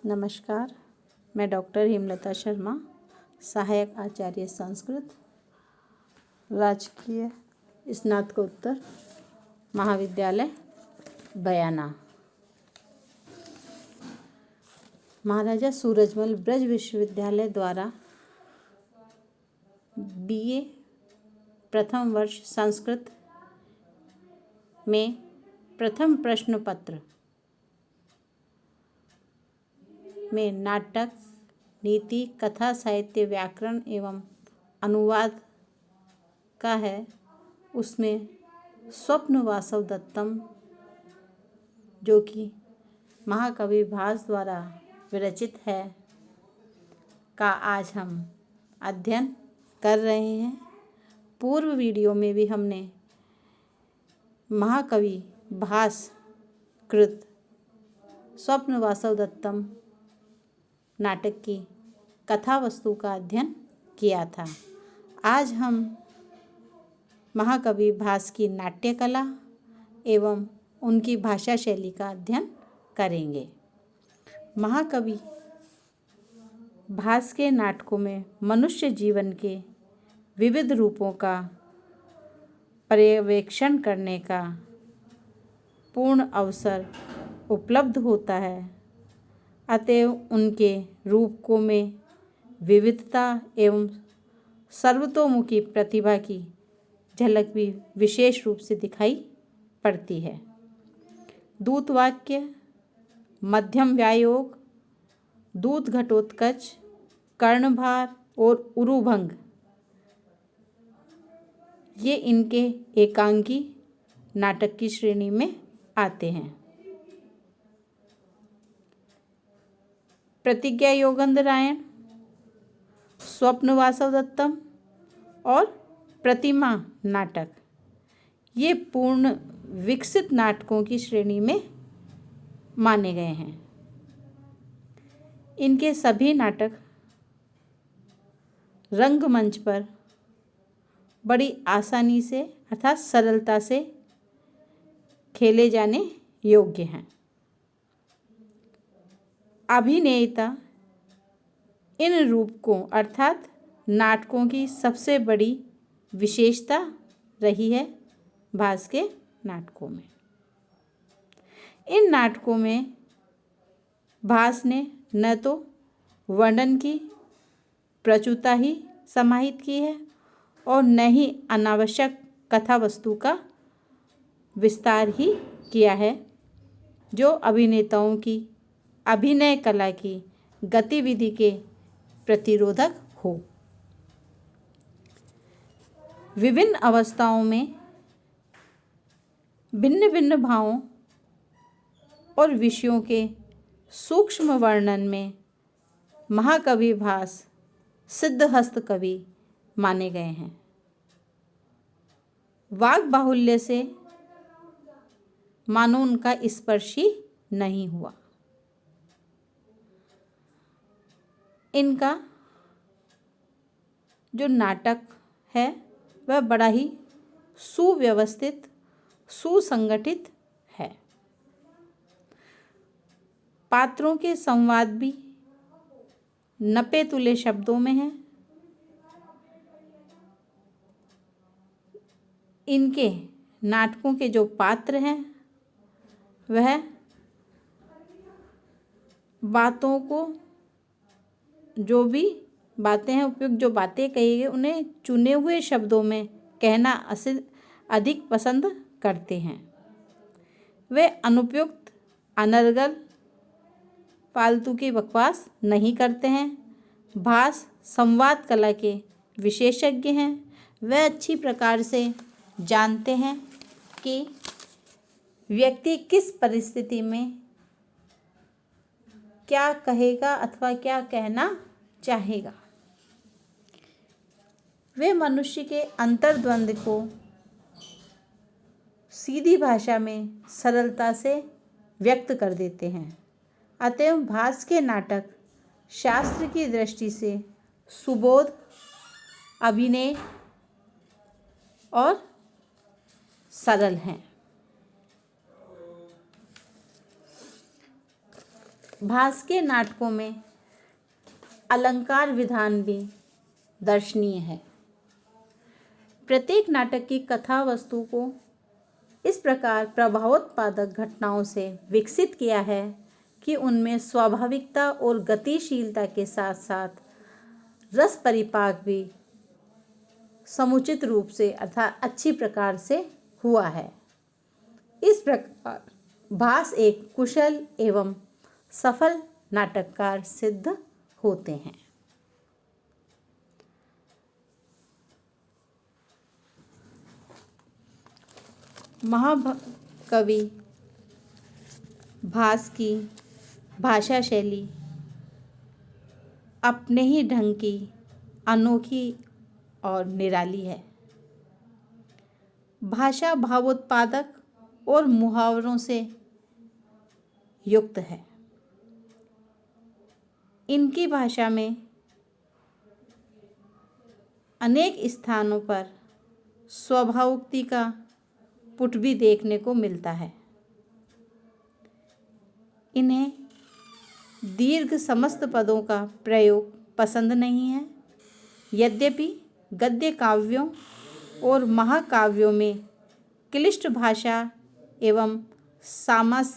नमस्कार, मैं डॉक्टर हेमलता शर्मा, सहायक आचार्य संस्कृत, राजकीय स्नातकोत्तर महाविद्यालय बयाना। महाराजा सूरजमल ब्रज विश्वविद्यालय द्वारा BA प्रथम वर्ष संस्कृत में प्रथम प्रश्न पत्र में नाटक, नीति, कथा, साहित्य, व्याकरण एवं अनुवाद का है। उसमें स्वप्न वासव दत्तम, जो कि महाकवि भास द्वारा विरचित है, का आज हम अध्ययन कर रहे हैं। पूर्व वीडियो में भी हमने महाकवि भास कृत स्वप्न वासव दत्तम नाटक की कथा वस्तु का अध्ययन किया था। आज हम महाकवि भास की नाट्य कला एवं उनकी भाषा शैली का अध्ययन करेंगे। महाकवि भास के नाटकों में मनुष्य जीवन के विविध रूपों का पर्यवेक्षण करने का पूर्ण अवसर उपलब्ध होता है। अतएव उनके रूपों में विविधता एवं सर्वतोमुखी प्रतिभा की झलक भी विशेष रूप से दिखाई पड़ती है। दूत वाक्य, मध्यम व्यायोग, दूत घटोत्कच, कर्णभार और उरुभंग ये इनके एकांकी नाटक की श्रेणी में आते हैं। प्रतिज्ञा योगंधरायण, स्वप्न वासव दत्तम और प्रतिमा नाटक ये पूर्ण विकसित नाटकों की श्रेणी में माने गए हैं। इनके सभी नाटक रंगमंच पर बड़ी आसानी से अर्थात सरलता से खेले जाने योग्य हैं। अभिनेता इन रूपकों अर्थात नाटकों की सबसे बड़ी विशेषता रही है भास के नाटकों में। इन नाटकों में भास ने न तो वर्णन की प्रचुरता ही समाहित की है और न ही अनावश्यक कथा वस्तु का विस्तार ही किया है, जो अभिनेताओं की अभिनय कला की गतिविधि के प्रतिरोधक हो। विभिन्न अवस्थाओं में भिन्न भिन्न भावों और विषयों के सूक्ष्म वर्णन में महाकवि भास सिद्धहस्त कवि माने गए हैं। वाग बाहुल्य से मानो उनका स्पर्श ही नहीं हुआ। इनका जो नाटक है वह बड़ा ही सुव्यवस्थित, सुसंगठित है। पात्रों के संवाद भी नपे तुले शब्दों में है। इनके नाटकों के जो पात्र हैं वह बातों को, जो भी बातें हैं, उपयुक्त जो बातें कही गई उन्हें चुने हुए शब्दों में कहना अधिक पसंद करते हैं। वे अनुपयुक्त, अनर्गल, फालतू की बकवास नहीं करते हैं। भास संवाद कला के विशेषज्ञ हैं। वे अच्छी प्रकार से जानते हैं कि व्यक्ति किस परिस्थिति में क्या कहेगा अथवा क्या कहना चाहेगा। वे मनुष्य के अंतर्द्वंद को सीधी भाषा में सरलता से व्यक्त कर देते हैं। अतएव भास के नाटक शास्त्र की दृष्टि से सुबोध, अभिनय और सरल हैं। भास के नाटकों में अलंकार विधान भी दर्शनीय है। प्रत्येक नाटक की कथा वस्तु को इस प्रकार प्रभावोत्पादक घटनाओं से विकसित किया है कि उनमें स्वाभाविकता और गतिशीलता के साथ साथ रस परिपाक भी समुचित रूप से अर्थात अच्छी प्रकार से हुआ है। इस प्रकार भास एक कुशल एवं सफल नाटककार सिद्ध होते हैं। महाकवि भास की भाषा शैली अपने ही ढंग की अनोखी और निराली है। भाषा भावोत्पादक और मुहावरों से युक्त है। इनकी भाषा में अनेक स्थानों पर स्वभावोक्ति का पुट भी देखने को मिलता है। इन्हें दीर्घ समस्त पदों का प्रयोग पसंद नहीं है। यद्यपि गद्य काव्यों और महाकाव्यों में क्लिष्ट भाषा एवं सामस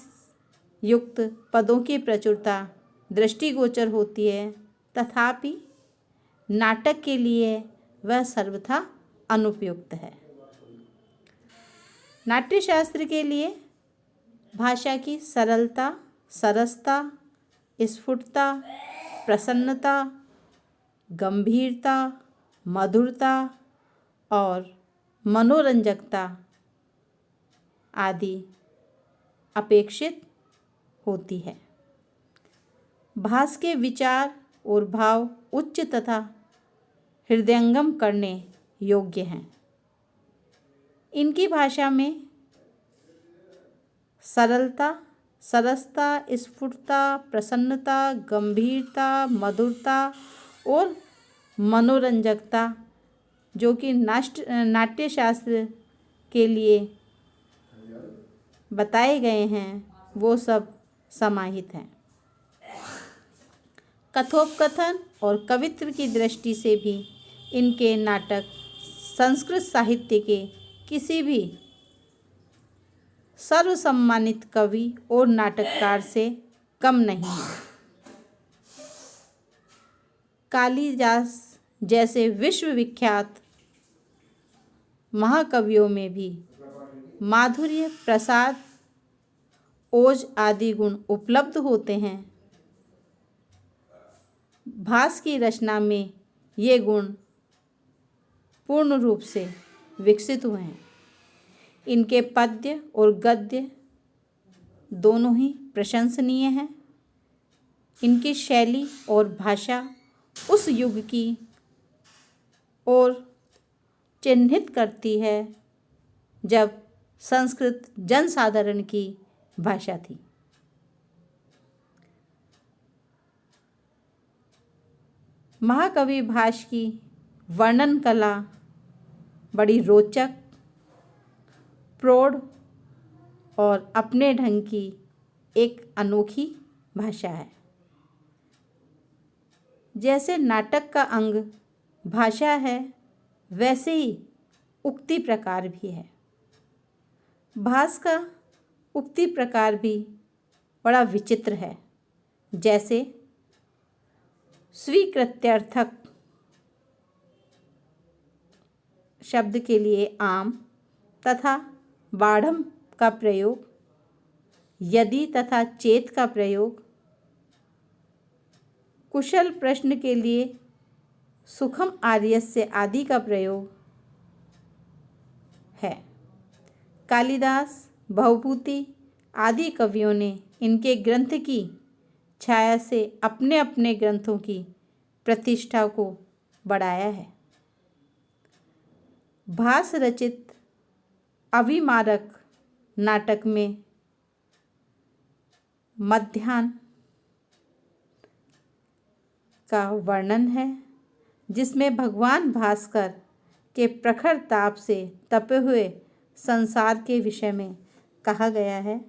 युक्त पदों की प्रचुरता दृष्टिगोचर होती है, तथापि नाटक के लिए वह सर्वथा अनुपयुक्त है। नाट्यशास्त्र के लिए भाषा की सरलता, सरसता, स्फुटता, प्रसन्नता, गंभीरता, मधुरता और मनोरंजकता आदि अपेक्षित होती है। भास के विचार और भाव उच्च तथा हृदयंगम करने योग्य हैं। इनकी भाषा में सरलता, सरसता, स्फुटता, प्रसन्नता, गंभीरता, मधुरता और मनोरंजकता जो कि नाट्यशास्त्र के लिए बताए गए हैं, वो सब समाहित हैं। कथोपकथन और कवित्व की दृष्टि से भी इनके नाटक संस्कृत साहित्य के किसी भी सर्वसम्मानित कवि और नाटककार से कम नहीं है। कालिदास जैसे विश्वविख्यात महाकवियों में भी माधुर्य, प्रसाद, ओज आदि गुण उपलब्ध होते हैं। भास की रचना में ये गुण पूर्ण रूप से विकसित हुए हैं। इनके पद्य और गद्य दोनों ही प्रशंसनीय हैं। इनकी शैली और भाषा उस युग की ओर चिन्हित करती है जब संस्कृत जनसाधारण की भाषा थी। महाकवि भास की वर्णन कला बड़ी रोचक, प्रौढ़ और अपने ढंग की एक अनोखी भाषा है। जैसे नाटक का अंग भाषा है, वैसे ही उक्ति प्रकार भी है। भास का उक्ति प्रकार भी बड़ा विचित्र है। जैसे स्वीकृत्यर्थक शब्द के लिए आम तथा बाढ़म का प्रयोग, यदि तथा चेत का प्रयोग, कुशल प्रश्न के लिए सुखम आर्यस्य आदि का प्रयोग है। कालिदास, भवभूति आदि कवियों ने इनके ग्रंथ की छाया से अपने अपने ग्रंथों की प्रतिष्ठा को बढ़ाया है। भास रचित अविमारक नाटक में मध्याह्न का वर्णन है, जिसमें भगवान भास्कर के प्रखर ताप से तपे हुए संसार के विषय में कहा गया है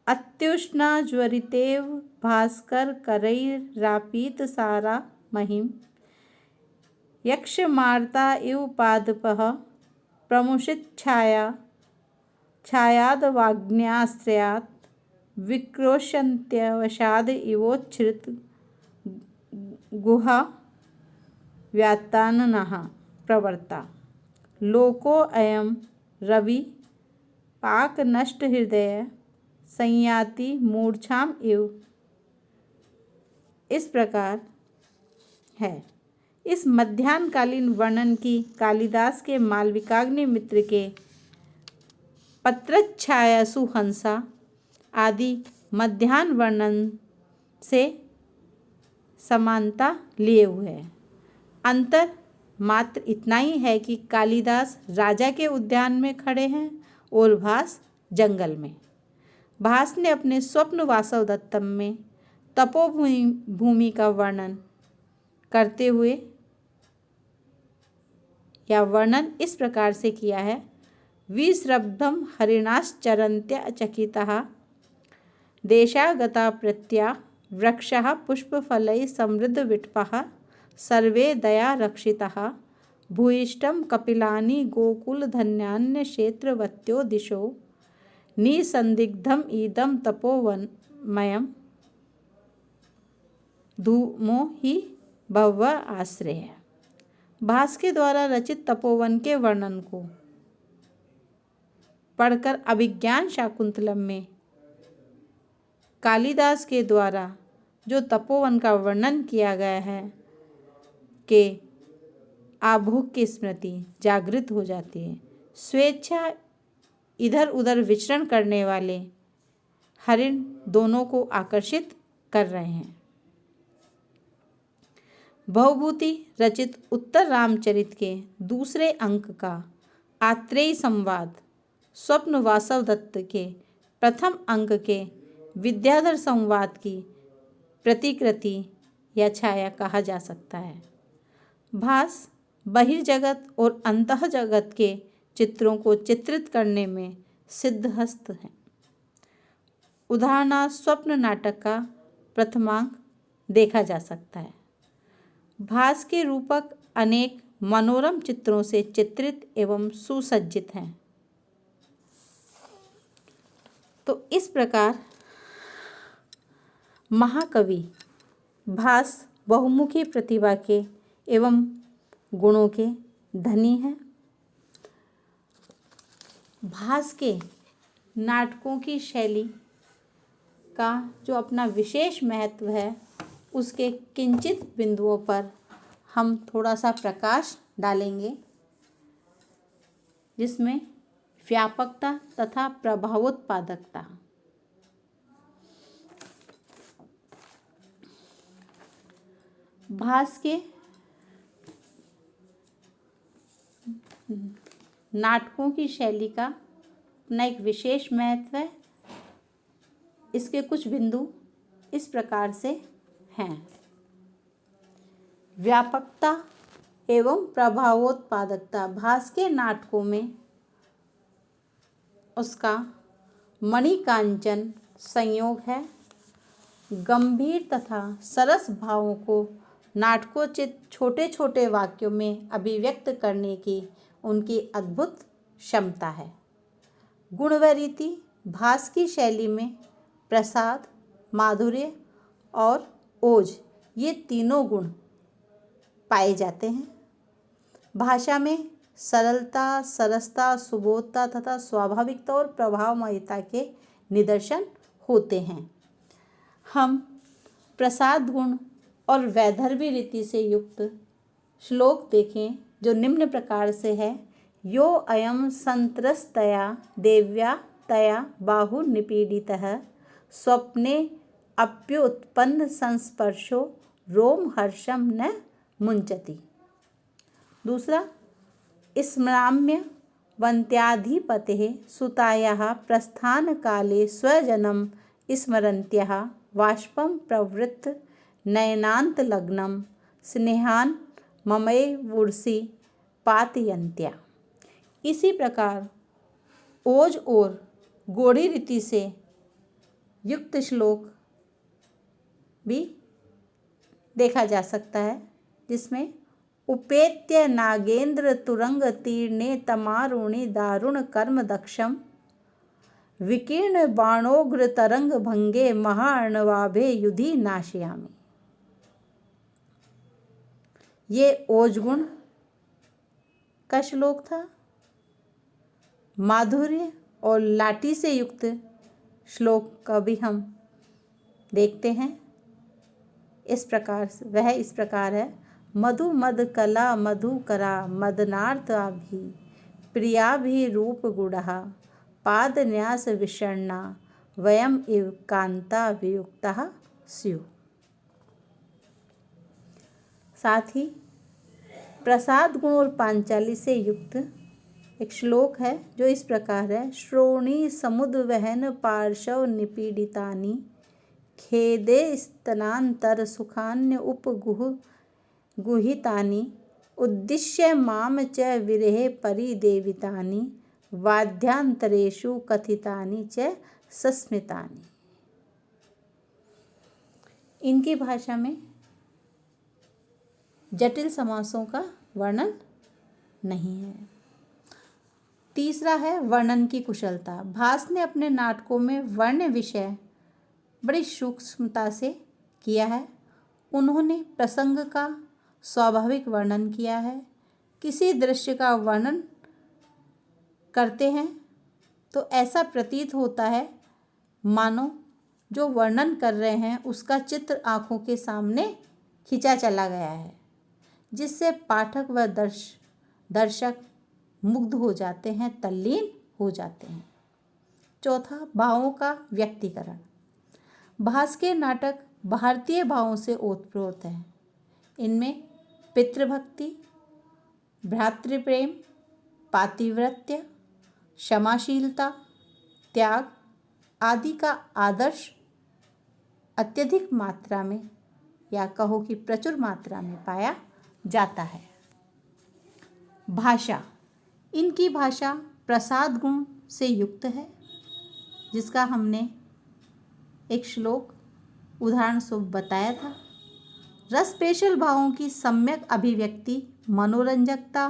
अत्युष्णा ज्वरितेव भास्कर करैरापीत सारा महिम यक्षमार्ता इव पादपः प्रमुषित छायादवाग्न्याश्रयात् विक्रोशन्त्यवसाद इवोच्छ्रित गुहा व्यात्ताननः प्रवर्ता लोको अयम रवि पाक नष्ट हृदय संयाति मूर्छाम इव। इस प्रकार है। इस मध्याह्नकालीन वर्णन की कालिदास के मालविकाग्नि मित्र के पत्रच्छायासु हंसा आदि मध्याह्न वर्णन से समानता लिए हुए है। अंतर मात्र इतना ही है कि कालिदास राजा के उद्यान में खड़े हैं और भास जंगल में। भास ने अपने स्वप्न वासवदत्तम में तपोभूमि का वर्णन करते हुए या वर्णन इस प्रकार से किया है। विश्रब्धम हरिणाश्चरन्त्य चकितः देशागता प्रत्या वृक्षः पुष्पफलैः समृद्ध विटपः सर्वे दया रक्षितः भूयिष्ठं कपिलानि गोकुलधन्यान्य क्षेत्रवत्यो दिशो निसंदिग्धम इदं तपोवनमयं धूमो ही भव आश्रय। भास के द्वारा रचित तपोवन के वर्णन को पढ़कर अभिज्ञान शाकुंतलम में कालिदास के द्वारा जो तपोवन का वर्णन किया गया है के आभोग की स्मृति जागृत हो जाती है। स्वेच्छा इधर उधर विचरण करने वाले हरिण दोनों को आकर्षित कर रहे हैं। भवभूति रचित उत्तर रामचरित के दूसरे अंक का आत्रेय संवाद स्वप्न वासवदत्त के प्रथम अंक के विद्याधर संवाद की प्रतिकृति या छाया कहा जा सकता है। भास बहिर्जगत और अंतः जगत के चित्रों को चित्रित करने में सिद्धहस्त है। उदाहरणार्थ स्वप्न नाटक का प्रथमांक देखा जा सकता है। भास के रूपक अनेक मनोरम चित्रों से चित्रित एवं सुसज्जित हैं। तो इस प्रकार महाकवि भास बहुमुखी प्रतिभा के एवं गुणों के धनी हैं। भास के नाटकों की शैली का जो अपना विशेष महत्व है उसके किंचित बिंदुओं पर हम थोड़ा सा प्रकाश डालेंगे, जिसमें व्यापकता तथा प्रभावोत्पादकता। भास के नाटकों की शैली का अपना एक विशेष महत्व है। इसके कुछ बिंदु इस प्रकार से हैं। व्यापकता एवं प्रभावोत्पादकता। भास के नाटकों में उसका मणिकांचन संयोग है। गंभीर तथा सरस भावों को नाटकोचित छोटे छोटे वाक्यों में अभिव्यक्त करने की उनकी अद्भुत क्षमता है। गुण व रीति। भास की शैली में प्रसाद, माधुर्य और ओज ये तीनों गुण पाए जाते हैं। भाषा में सरलता, सरसता, सुबोधता तथा स्वाभाविकता और प्रभावमयता के निदर्शन होते हैं। हम प्रसाद गुण और वैदर्भी रीति से युक्त श्लोक देखें जो निम्न प्रकार से है। यो अयम संत्रस्तया देव्या तया बाहु निपीडितः स्वप्ने अप्युत्पन्न संस्पर्शो रोम हर्षम न मुंचति। दूसरा, स्मराम्य वन्त्याधिपतेः सुतायाः प्रस्थान काले स्वजनम स्मरन्त्याः बाष्पं प्रवृत्त नयनान्तलग्नं स्नेहान् ममैवुर्षि पातयन्त्या। इसी प्रकार ओज और गोड़ी रीति से युक्त श्लोक भी देखा जा सकता है, जिसमें उपेत्य नागेंद्र तुरंग तीर्णे तमारुणि दारुण कर्म दक्षम विकीर्ण बाणोग्र तरंग भंगे महार्णवाभे युधि नाशयामि। ये ओजगुण का श्लोक था। माधुर्य और लाठी से युक्त श्लोक का भी हम देखते हैं। इस प्रकार है। मधु मद कला मधुकरा मदनार्ताभि प्रियाभि रूप गुणः पाद न्यास विषण्णा वयम इव कांता वियुक्तः स्युः। साथ ही प्रसाद गुण और पांचाली से युक्त एक श्लोक है जो इस प्रकार है। श्रोणी समुद्वहन पार्श्व निपीडितानि खेदे स्तनांतर सुखान्य गुहितानि उद्दिश्य माम च विरहे परिदेवितानि वाद्यांतरेषु कथितानि च सस्मितानि। इनकी भाषा में जटिल समासों का वर्णन नहीं है। तीसरा है वर्णन की कुशलता। भास ने अपने नाटकों में वर्ण विषय बड़ी सूक्ष्मता से किया है। उन्होंने प्रसंग का स्वाभाविक वर्णन किया है। किसी दृश्य का वर्णन करते हैं तो ऐसा प्रतीत होता है मानो जो वर्णन कर रहे हैं उसका चित्र आँखों के सामने खींचा चला गया है, जिससे पाठक व दर्शक मुग्ध हो जाते हैं, तल्लीन हो जाते हैं। चौथा, भावों का व्यक्तीकरण। भास के नाटक भारतीय भावों से ओतप्रोत हैं। इनमें पितृभक्ति, भ्रातृप्रेम, पातिव्रत्य, क्षमाशीलता, त्याग आदि का आदर्श अत्यधिक मात्रा में या कहो कि प्रचुर मात्रा में पाया जाता है। भाषा। इनकी भाषा प्रसाद गुण से युक्त है, जिसका हमने एक श्लोक उदाहरण स्वरूप बताया था। रसपेशल भावों की सम्यक अभिव्यक्ति, मनोरंजकता,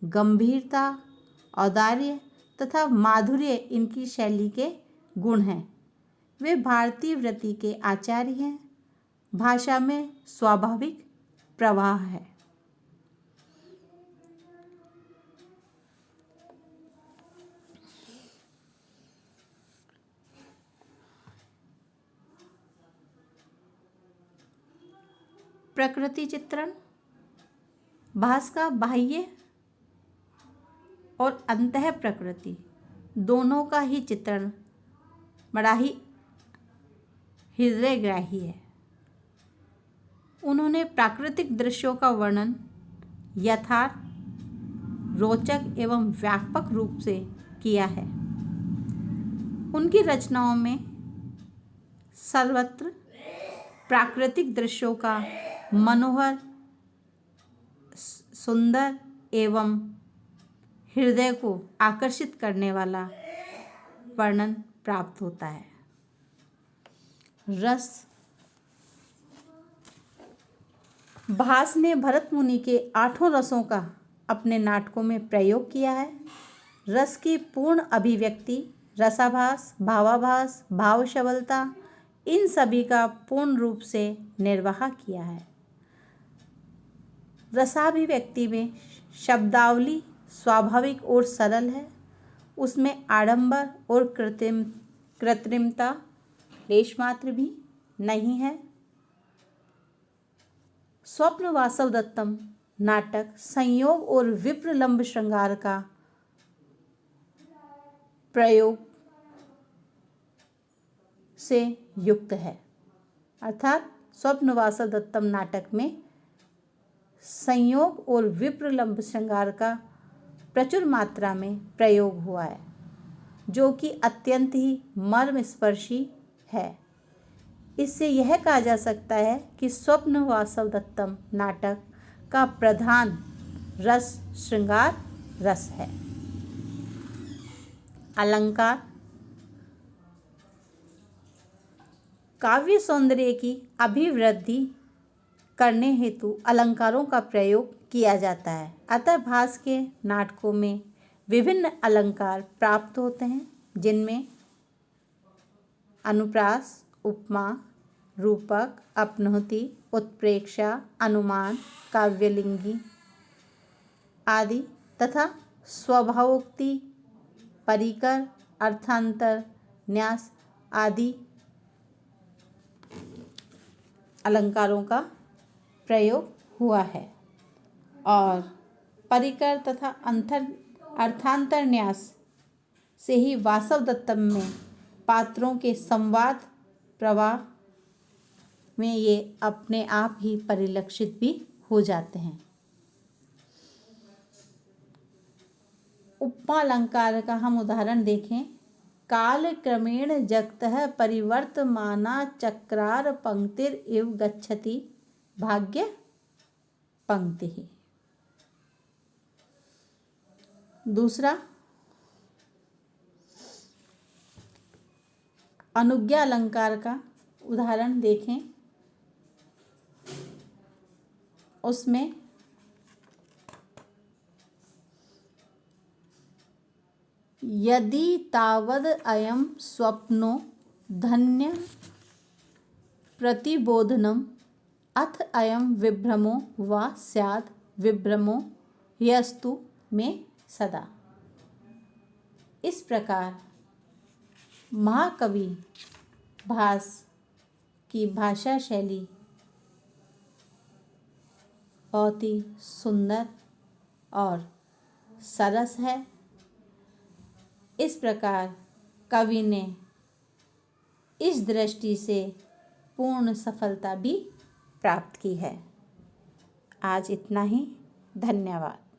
गंभीरता, औदार्य तथा माधुर्य इनकी शैली के गुण हैं। वे भारतीय वृत्ति के आचार्य हैं। भाषा में स्वाभाविक प्रवाह है। प्रकृति चित्रण। भास का बाह्य और अंतः प्रकृति दोनों का ही चित्रण बड़ा ही हृदयग्राही है। उन्होंने प्राकृतिक दृश्यों का वर्णन यथार्थ, रोचक एवं व्यापक रूप से किया है। उनकी रचनाओं में सर्वत्र प्राकृतिक दृश्यों का मनोहर, सुंदर एवं हृदय को आकर्षित करने वाला वर्णन प्राप्त होता है। रस। भास ने भरत मुनि के 8 रसों का अपने नाटकों में प्रयोग किया है। रस की पूर्ण अभिव्यक्ति, रसाभास, भावाभास, भावशबलता इन सभी का पूर्ण रूप से निर्वाह किया है। रसाभिव्यक्ति में शब्दावली स्वाभाविक और सरल है। उसमें आडंबर और कृत्रिमता लेशमात्र भी नहीं है। स्वप्न वासवदत्तम नाटक संयोग और विप्रलंब श्रृंगार का प्रयोग से युक्त है। अर्थात स्वप्न वासवदत्तम नाटक में संयोग और विप्रलंब श्रृंगार का प्रचुर मात्रा में प्रयोग हुआ है, जो कि अत्यंत ही मर्मस्पर्शी है। इससे यह कहा जा सकता है कि स्वप्न वासवदत्तम नाटक का प्रधान रस श्रृंगार रस है। अलंकार। काव्य सौंदर्य की अभिवृद्धि करने हेतु अलंकारों का प्रयोग किया जाता है। अतः भास के नाटकों में विभिन्न अलंकार प्राप्त होते हैं, जिनमें अनुप्रास, उपमा, रूपक, अपनौति, उत्प्रेक्षा, अनुमान, काव्यलिंगी आदि तथा स्वभावोक्ति, परिकर, अर्थांतर, न्यास आदि अलंकारों का प्रयोग हुआ है। और परिकर तथा अर्थांतर न्यास से ही वासवदत्तम में पात्रों के संवाद प्रवाह में ये अपने आप ही परिलक्षित भी हो जाते हैं। उपमा अलंकार का हम उदाहरण देखें। काल क्रमेण जगतः परिवर्तमाना चक्रार पंक्तिर इव गच्छति भाग्य पंक्ति। दूसरा अनुज्ञा अलंकार का उदाहरण देखें। उसमें यदि तावद अयं स्वप्नो धन्य प्रतिबोधनम अथ अयं विभ्रमो वा स्याद् विभ्रमो ह्यस्तु में सदा। इस प्रकार महाकवि भास की भाषा शैली बहुत ही सुंदर और सरस है। इस प्रकार कवि ने इस दृष्टि से पूर्ण सफलता भी प्राप्त की है। आज इतना ही। धन्यवाद।